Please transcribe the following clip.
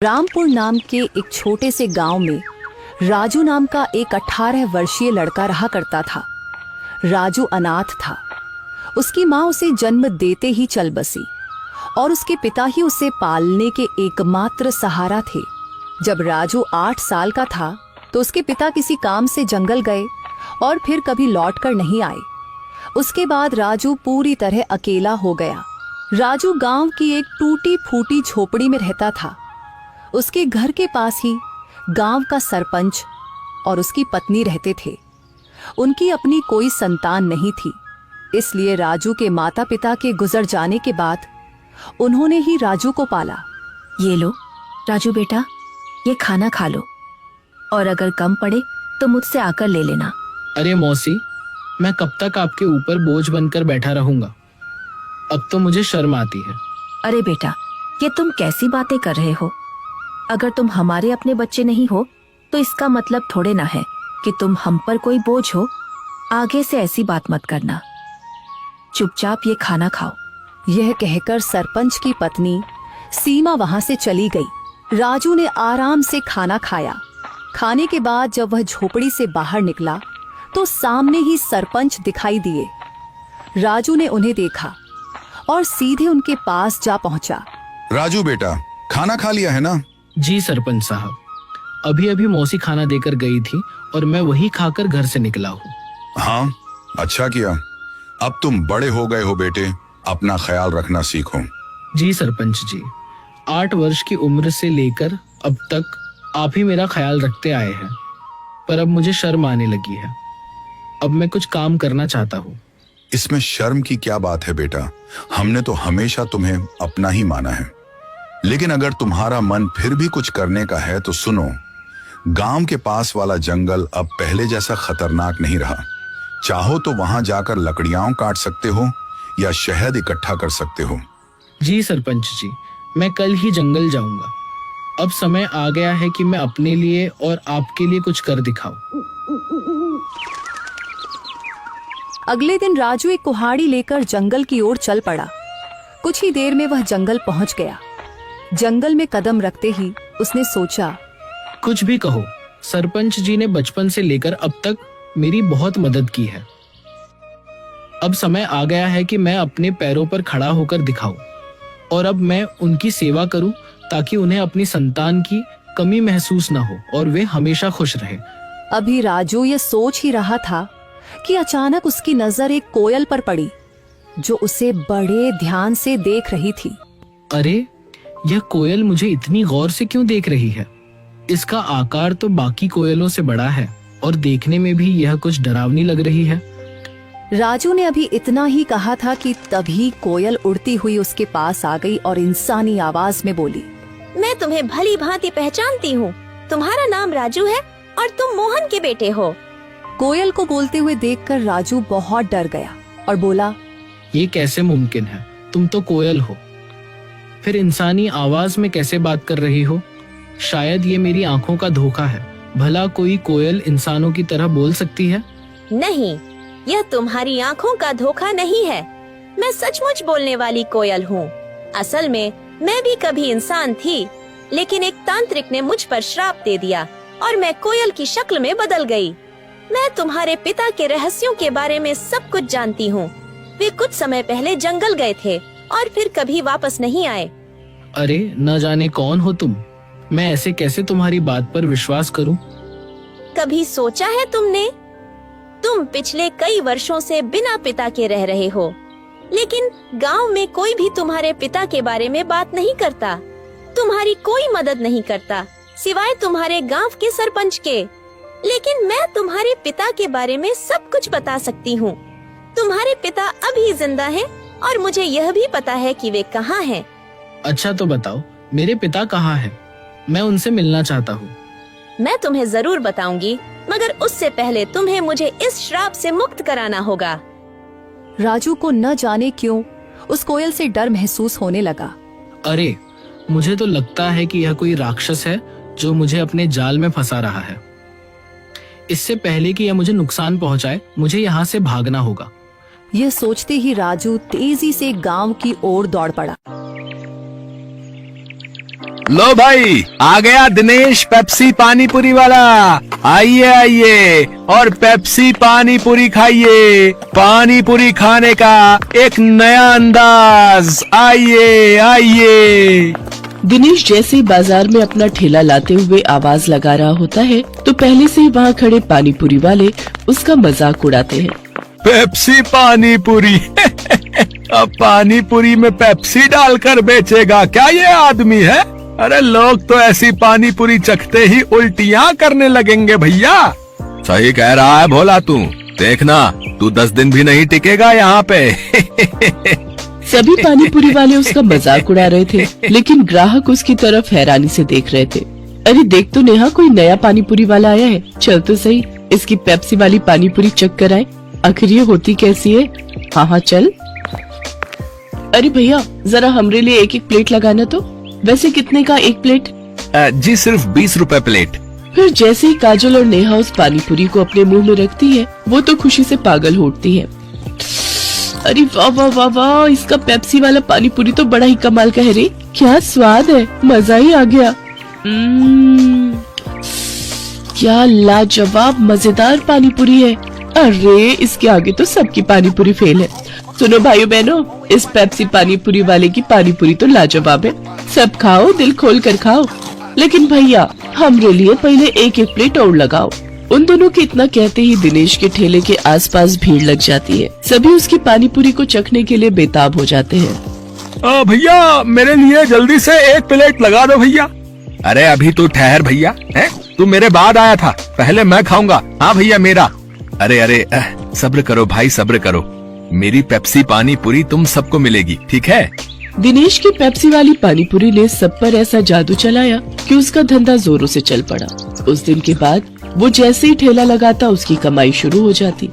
रामपुर नाम के एक छोटे से गांव में राजू नाम का एक 18 वर्षीय लड़का रहा करता था। राजू अनाथ था। उसकी माँ उसे जन्म देते ही चल बसी और उसके पिता ही उसे पालने के एकमात्र सहारा थे। जब राजू 8 साल का था तो उसके पिता किसी काम से जंगल गए और फिर कभी लौटकर नहीं आए। उसके बाद राजू पूरी तरह अकेला हो गया। राजू गांव की एक टूटी फूटी झोपड़ी में रहता था। उसके घर के पास ही गांव का सरपंच और उसकी पत्नी रहते थे। उनकी अपनी कोई संतान नहीं थी, इसलिए राजू के माता पिता के गुजर जाने के बाद उन्होंने ही राजू को पाला। ये लो राजू बेटा, ये खाना खा लो और अगर कम पड़े तो मुझसे आकर ले लेना। अरे मौसी, मैं कब तक आपके ऊपर बोझ बनकर बैठा रहूंगा? अब तो मुझे शर्म आती है। अरे बेटा, ये तुम कैसी बातें कर रहे हो? अगर तुम हमारे अपने बच्चे नहीं हो तो इसका मतलब थोड़े ना है कि तुम हम पर कोई बोझ हो। आगे से ऐसी बात मत करना। चुपचाप ये खाना खाओ। यह कहकर सरपंच की पत्नी सीमा वहां से चली गई। राजू ने आराम से खाना खाया। खाने के बाद जब वह झोपड़ी से बाहर निकला तो सामने ही सरपंच दिखाई दिए। राजू ने उन्हें देखा और सीधे उनके पास जा पहुंचा। राजू बेटा, खाना खा लिया है ना? जी सरपंच साहब, अभी अभी मौसी खाना देकर गई थी और मैं वही खाकर घर से निकला हूँ। हाँ, अच्छा किया। अब तुम बड़े हो गए हो बेटे, अपना ख्याल रखना सीखो। जी सरपंच जी, 8 वर्ष की उम्र से लेकर अब तक आप ही मेरा ख्याल रखते आए हैं, पर अब मुझे शर्म आने लगी है। अब मैं कुछ काम करना चाहता हूँ। इसमें शर्म की क्या बात है बेटा? हमने तो हमेशा तुम्हें अपना ही माना है। लेकिन अगर तुम्हारा मन फिर भी कुछ करने का है तो सुनो, गांव के पास वाला जंगल अब पहले जैसा खतरनाक नहीं रहा। चाहो तो वहां जाकर लकड़ियां काट सकते हो या शहद इकट्ठा कर सकते हो। जी सरपंच जी, मैं कल ही जंगल जाऊंगा। अब समय आ गया है कि मैं अपने लिए और आपके लिए कुछ कर दिखाऊं। अगले दिन राजू एक कुल्हाड़ी लेकर जंगल की ओर चल पड़ा। कुछ ही देर में वह जंगल पहुंच गया। जंगल में कदम रखते ही उसने सोचा, कुछ भी कहो, सरपंच जी ने बचपन से लेकर अब तक मेरी बहुत मदद की है। अब समय आ गया है कि मैं अपने पैरों पर खड़ा होकर दिखाऊं और अब मैं उनकी सेवा करूं ताकि उन्हें अपनी संतान की कमी महसूस न हो और वे हमेशा खुश रहे। अभी राजू ये सोच ही रहा था कि अचानक उसकी नजर एक कोयल पर पड़ी जो उसे बड़े ध्यान से देख रही थी। अरे, यह कोयल मुझे इतनी गौर से क्यों देख रही है? इसका आकार तो बाकी कोयलों से बड़ा है और देखने में भी यह कुछ डरावनी लग रही है। राजू ने अभी इतना ही कहा था कि तभी कोयल उड़ती हुई उसके पास आ गई और इंसानी आवाज में बोली, मैं तुम्हें भली भांति पहचानती हूँ। तुम्हारा नाम राजू है और तुम मोहन के बेटे हो। कोयल को बोलते हुए देखकर राजू बहुत डर गया और बोला, ये कैसे मुमकिन है? तुम तो कोयल हो, फिर इंसानी आवाज में कैसे बात कर रही हो? शायद ये मेरी आंखों का धोखा है। भला कोई कोयल इंसानों की तरह बोल सकती है? नहीं, यह तुम्हारी आंखों का धोखा नहीं है। मैं सचमुच बोलने वाली कोयल हूँ। असल में मैं भी कभी इंसान थी, लेकिन एक तांत्रिक ने मुझ पर श्राप दे दिया और मैं कोयल की शक्ल में बदल गई। मैं तुम्हारे पिता के रहस्यों के बारे में सब कुछ जानती हूँ। वे कुछ समय पहले जंगल गए थे और फिर कभी वापस नहीं आए। अरे, न जाने कौन हो तुम। मैं ऐसे कैसे तुम्हारी बात पर विश्वास करूं? कभी सोचा है तुमने? तुम पिछले कई वर्षों से बिना पिता के रह रहे हो, लेकिन गांव में कोई भी तुम्हारे पिता के बारे में बात नहीं करता। तुम्हारी कोई मदद नहीं करता सिवाय तुम्हारे गांव के सरपंच के। लेकिन मैं तुम्हारे पिता के बारे में सब कुछ बता सकती हूँ। तुम्हारे पिता अभी जिंदा हैं और मुझे यह भी पता है कि वे कहाँ हैं। अच्छा तो बताओ, मेरे पिता कहाँ हैं? मैं उनसे मिलना चाहता हूँ। मैं तुम्हें जरूर बताऊंगी, मगर उससे पहले तुम्हें मुझे इस श्राप से मुक्त कराना होगा। राजू को न जाने क्यों उस कोयल से डर महसूस होने लगा। अरे, मुझे तो लगता है कि यह कोई राक्षस है जो मुझे अपने जाल में फंसा रहा है। इससे पहले कि यह मुझे नुकसान पहुंचाए, मुझे यहाँ से भागना होगा। यह सोचते ही राजू तेजी से गांव की ओर दौड़ पड़ा। लो भाई, आ गया दिनेश पेप्सी पानी पूरी वाला। आइए आइए और पेप्सी पानी पूरी खाइए। पानी पूरी खाने का एक नया अंदाज। आइए आइए। दिनेश जैसे ही बाजार में अपना ठेला लाते हुए आवाज लगा रहा होता है तो पहले से ही वहाँ खड़े पानी पूरी वाले उसका मजाक उड़ाते हैं। पेप्सी पानी पूरी अब पानी पूरी में पेप्सी डालकर बेचेगा क्या ये आदमी है? अरे लोग तो ऐसी पानी पूरी चखते ही उल्टियाँ करने लगेंगे भैया। सही कह रहा है भोला तू। देखना तू 10 दिन भी नहीं टिकेगा यहाँ पे। सभी पानी पूरी वाले उसका मजाक उड़ा रहे थे, लेकिन ग्राहक उसकी तरफ हैरानी से देख रहे थे। अरे देख तो नेहा, कोई नया पानी पूरी वाला आया है। चल तो सही, इसकी पेप्सी वाली पानी पूरी चख कर आए, आखिर ये होती कैसी है। हाँ हाँ चल। अरे भैया जरा हमरे लिए एक एक प्लेट लगाना तो। वैसे कितने का एक प्लेट? जी सिर्फ 20 रुपए प्लेट। फिर जैसे ही काजल और नेहा उस पानी पूरी को अपने मुंह में रखती है, वो तो खुशी से पागल हो उठती है। अरे वाह वाह वाह वाह, इसका पेप्सी वाला पानी पूरी तो बड़ा ही कमाल का है रे। क्या स्वाद है, मजा ही आ गया। क्या लाजवाब मजेदार पानी पूरी है। अरे इसके आगे तो सबकी पानी पूरी फेल है। सुनो भाइयों बहनों, इस पेप्सी पानी पूरी वाले की पानी पूरी तो लाजवाब है। सब खाओ, दिल खोल कर खाओ। लेकिन भैया हमरे लिए पहले एक एक प्लेट और लगाओ। उन दोनों के इतना कहते ही दिनेश के ठेले के आसपास भीड़ लग जाती है। सभी उसकी पानी पूरी को चखने के लिए बेताब हो जाते हैं। भैया मेरे लिए जल्दी से एक प्लेट लगा दो भैया। अरे अभी तू ठहर भैया, हैं? तू मेरे बाद आया था, पहले मैं खाऊंगा। हाँ भैया मेरा। अरे सब्र करो भाई, सब्र करो। मेरी पेप्सी पानी पूरी तुम सबको मिलेगी, ठीक है? दिनेश की पेप्सी वाली पानी पूरी ने सब पर ऐसा जादू चलाया कि उसका धंधा जोरों से चल पड़ा। उस दिन के बाद वो जैसे ही ठेला लगाता उसकी कमाई शुरू हो जाती।